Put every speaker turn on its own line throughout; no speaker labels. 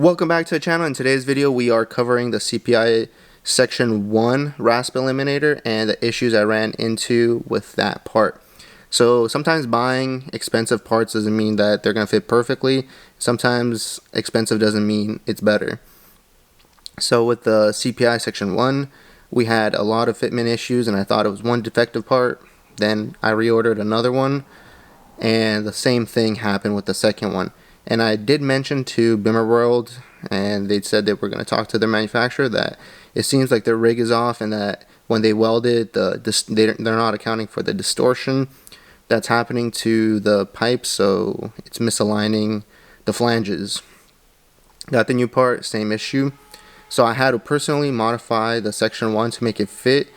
Welcome back to the channel. In today's video we are covering the CPI section 1 RASP eliminator and the issues I ran into with that part. So sometimes buying expensive parts doesn't mean that they're going to fit perfectly. Sometimes expensive doesn't mean it's better. So with the CPI section 1 we had a lot of fitment issues and I thought it was one defective part. Then I reordered another one and the same thing happened with the second one. And I did mention to Bimmer World, and they said that we're going to talk to their manufacturer, that it seems like their rig is off and that when they weld it, they're not accounting for the distortion that's happening to the pipe, so it's misaligning the flanges. Got the new part, same issue. So I had to personally modify the section 1 to make it fit,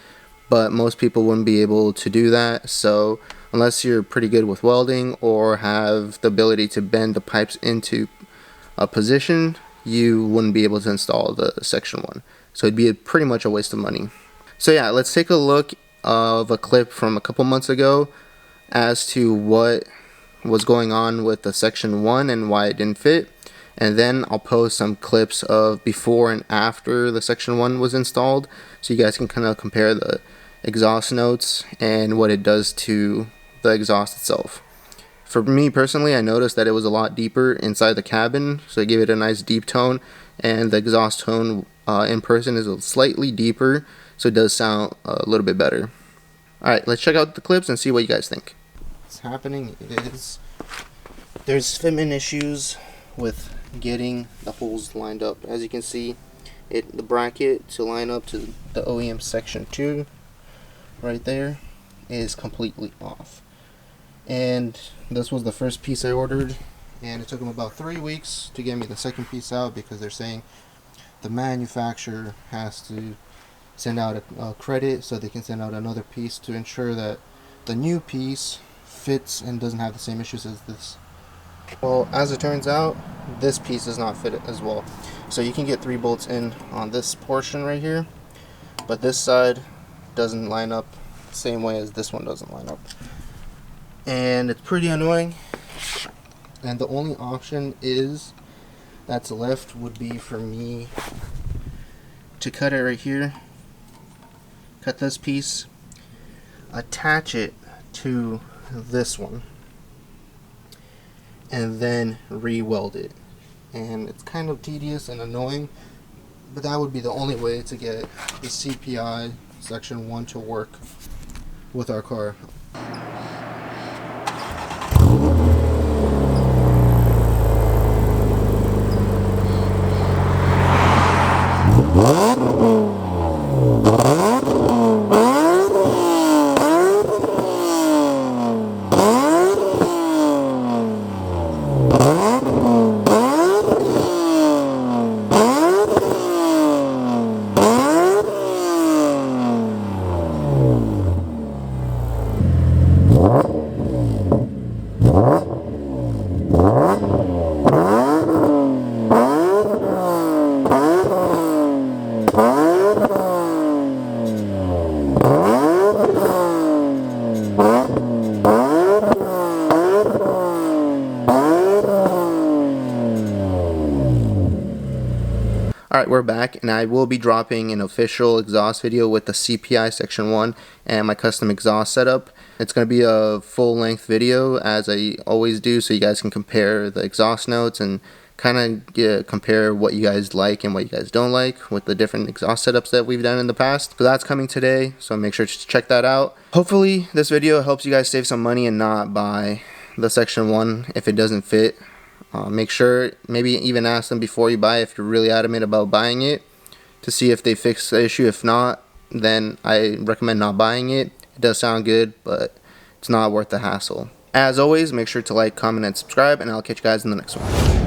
but most people wouldn't be able to do that. So unless you're pretty good with welding or have the ability to bend the pipes into a position, you wouldn't be able to install the section 1. So it'd be pretty much a waste of money. So yeah, let's take a look of a clip from a couple months ago as to what was going on with the section 1 and why it didn't fit. And then I'll post some clips of before and after the section 1 was installed, so you guys can kind of compare the exhaust notes and what it does to the exhaust itself. For me personally, I noticed that it was a lot deeper inside the cabin, so I gave it a nice deep tone, and the exhaust tone in person is slightly deeper, so it does sound a little bit better. Alright, let's check out the clips and see what you guys think. What's happening is there's fitment issues with getting the holes lined up. As you can see, the bracket to line up to the OEM section 2 right there is completely off. And this was the first piece I ordered, and it took them about 3 weeks to get me the second piece out because they're saying the manufacturer has to send out a credit so they can send out another piece to ensure that the new piece fits and doesn't have the same issues as this. Well, as it turns out, this piece does not fit as well. So you can get 3 bolts in on this portion right here, but this side doesn't line up the same way as this one doesn't line up. And it's pretty annoying. And the only option that's left would be for me to cut it right here. Cut this piece, attach it to this one, and then re-weld it. And it's kind of tedious and annoying, but that would be the only way to get the CPI section 1 to work with our car. Alright, we're back, and I will be dropping an official exhaust video with the CPI section 1 and my custom exhaust setup. It's going to be a full-length video, as I always do, so you guys can compare the exhaust notes and kind of compare what you guys like and what you guys don't like with the different exhaust setups that we've done in the past. So that's coming today, so make sure to check that out. Hopefully this video helps you guys save some money and not buy the section 1 if it doesn't fit. Make sure, maybe even ask them before you buy if you're really adamant about buying it, to see if they fix the issue. If not, then I recommend not buying it. It does sound good, but it's not worth the hassle. As always, make sure to like, comment, and subscribe, and I'll catch you guys in the next one.